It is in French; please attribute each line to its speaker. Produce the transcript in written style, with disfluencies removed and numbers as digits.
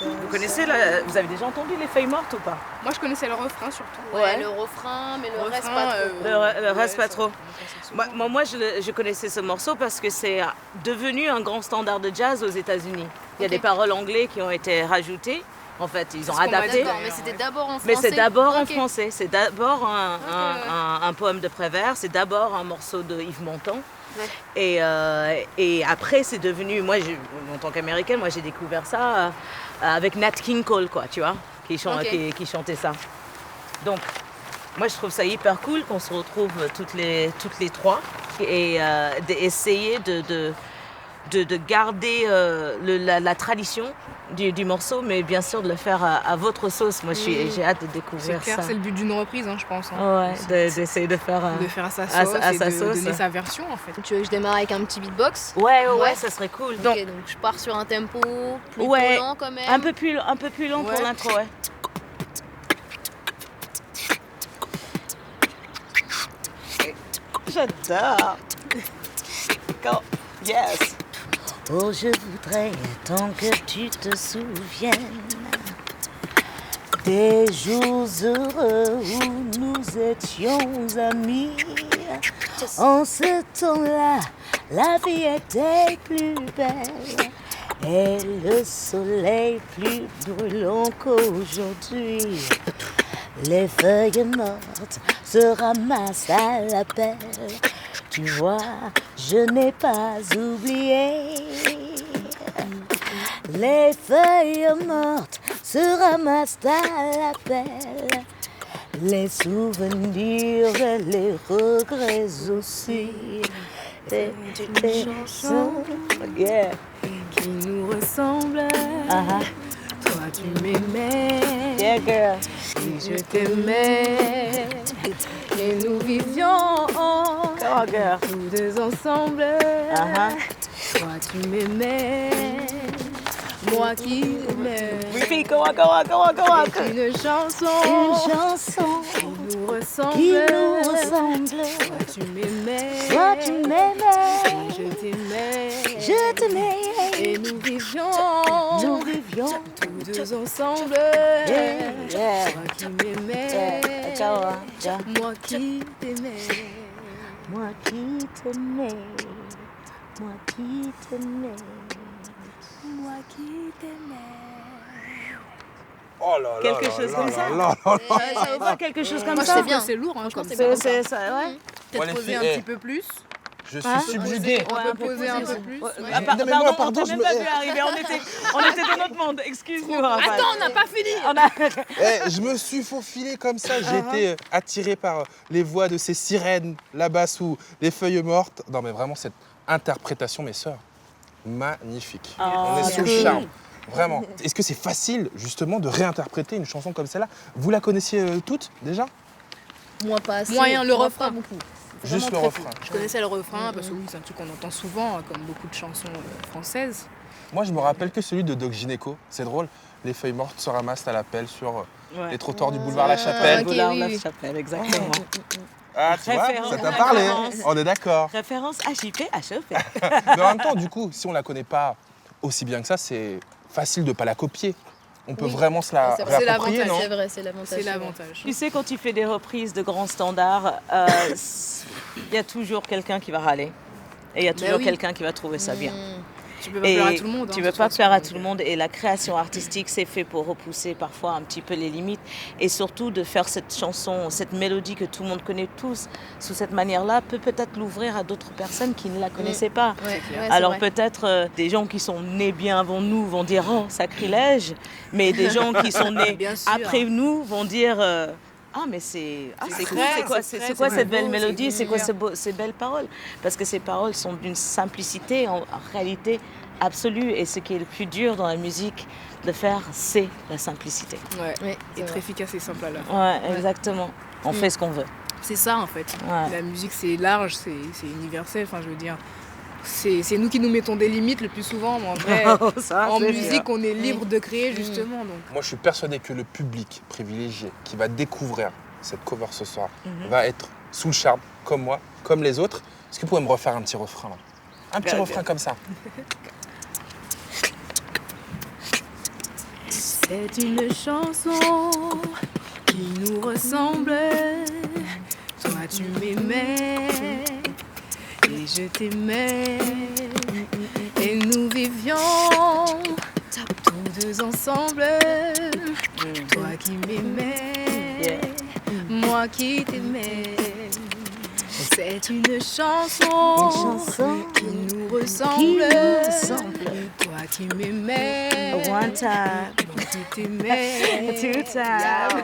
Speaker 1: Vous connaissez, vous avez déjà entendu les feuilles mortes ou pas?
Speaker 2: Moi, je connaissais le refrain surtout.
Speaker 3: Ouais, le refrain, mais le reste pas trop.
Speaker 1: Le reste pas trop. Moi, je connaissais ce morceau parce que c'est devenu un grand standard de jazz aux États-Unis. Il y a des paroles anglaises qui ont été rajoutées. En fait, ils ont adapté.
Speaker 3: Mais c'était d'abord en français.
Speaker 1: Mais c'est d'abord en français. C'est d'abord un poème de Prévert. C'est d'abord un morceau de Yves Montand. Ouais. Et après, c'est devenu... Moi, en tant qu'Américaine, moi, j'ai découvert ça avec Nat King Cole, quoi, tu vois, qui chantait ça. Donc, moi, je trouve ça hyper cool qu'on se retrouve toutes les trois et d'essayer de garder la tradition du morceau, mais bien sûr de le faire à votre sauce. Moi, j'ai hâte de découvrir ça.
Speaker 2: C'est clair, c'est le but d'une reprise, je pense.
Speaker 1: Ouais, d'essayer de faire
Speaker 2: à sa sauce de donner sa version, en fait.
Speaker 3: Tu veux que je démarre avec un petit beatbox?
Speaker 1: Ouais, ça serait cool.
Speaker 3: Donc je pars sur un tempo plutôt lent quand même.
Speaker 1: Un peu plus lent pour l'intro, ouais. J'adore. Yes. Oh, je voudrais tant que tu te souviennes des jours heureux où nous étions amis. En ce temps-là, la vie était plus belle et le soleil plus brûlant qu'aujourd'hui. Les feuilles mortes se ramassent à la pelle. Tu vois, je n'ai pas oublié. Les feuilles mortes se ramassent à la pelle. Les souvenirs et les regrets aussi. C'est une chanson qui nous ressemble. Toi, tu m'aimais. Yeah, girl. Et je t'aimais. Et nous vivions tous deux ensemble. Toi, tu m'aimais. Moi qui t'aimais. Repeat, go on. Une chanson qui nous ressemble. Toi, tu m'aimais. Et je t'aimais. Et nous vivions tous deux ensemble. Toi qui m'aimais. Moi qui t'aimais.
Speaker 4: Oh là là.
Speaker 1: Quelque chose comme ça. Ça veut pas quelque chose comme
Speaker 3: ça.
Speaker 1: ça.
Speaker 3: C'est bien.
Speaker 2: C'est lourd, comme
Speaker 1: c'est ça, ouais.
Speaker 2: Peut-être poser un petit peu plus.
Speaker 4: Je suis subjugué.
Speaker 2: On peut poser un peu plus.
Speaker 1: Pardon, je n'ai pas vu arriver. On était dans notre monde. Excuse-nous.
Speaker 2: Attends, on n'a pas fini.
Speaker 4: Je me suis faufilé comme ça. J'ai été attiré par les voix de ces sirènes là-bas sous les feuilles mortes. Non, mais vraiment, cette interprétation, mes sœurs, magnifique. On est sous le charme. Vraiment. Est-ce que c'est facile, justement, de réinterpréter une chanson comme celle-là? Vous la connaissiez toutes, déjà?
Speaker 3: Moi, pas assez.
Speaker 2: Moyen, le refrain.
Speaker 3: Pas beaucoup.
Speaker 4: Juste le refrain.
Speaker 2: Je connaissais le refrain parce que oui, c'est un truc qu'on entend souvent, comme beaucoup de chansons françaises.
Speaker 4: Moi, je me rappelle que celui de Doc Gynéco. C'est drôle. Les feuilles mortes se ramassent à la pelle sur les trottoirs du boulevard La Chapelle.
Speaker 1: Boulevard La Chapelle, exactement.
Speaker 4: Ah, tu vois, ça t'a parlé. On est d'accord.
Speaker 1: Référence HIP, HEP.
Speaker 4: Mais en même temps, du coup, si on la connaît pas aussi bien que ça, c'est facile de pas la copier. On peut vraiment se la réapproprier, non?
Speaker 3: C'est vrai, c'est l'avantage.
Speaker 2: C'est l'avantage.
Speaker 1: Tu sais, quand tu fais des reprises de grands standards, il y a toujours quelqu'un qui va râler. Et il y a toujours quelqu'un qui va trouver ça bien.
Speaker 2: Tu peux pas plaire à tout le monde.
Speaker 1: Tu peux pas plaire à tout le monde. Et la création artistique, c'est fait pour repousser parfois un petit peu les limites. Et surtout de faire cette chanson, cette mélodie que tout le monde connaît tous, sous cette manière-là, peut-être l'ouvrir à d'autres personnes qui ne la connaissaient pas. Alors peut-être des gens qui sont nés bien avant nous vont dire « Oh, sacrilège !» Mais des gens qui sont nés après nous vont dire ah, mais c'est cool, c'est quoi cette belle mélodie, c'est quoi ces belles paroles? Parce que ces paroles sont d'une simplicité en réalité absolue. Et ce qui est le plus dur dans la musique de faire, c'est la simplicité.
Speaker 2: Être efficace et simple à la
Speaker 1: fois. Ouais, exactement. On fait ce qu'on veut.
Speaker 2: C'est ça en fait. La musique, c'est large, c'est universel. Enfin, je veux dire, c'est nous qui nous mettons des limites le plus souvent. Mais en vrai, en musique, on est libre de créer justement. Donc.
Speaker 4: Moi, je suis persuadé que le public privilégié qui va découvrir cette cover ce soir va être sous le charme, comme moi, comme les autres. Est-ce que vous pouvez me refaire un petit refrain là? Un petit refrain comme ça.
Speaker 2: C'est une chanson qui nous ressemblait. Toi tu m'aimais et je t'aimais. Et nous vivions tous deux ensemble. Toi qui m'aimais, moi qui t'aimais. C'est une chanson qui nous ressemble. Toi qui m'aimais,
Speaker 1: One time,
Speaker 2: moi qui t'aimais.
Speaker 1: two time.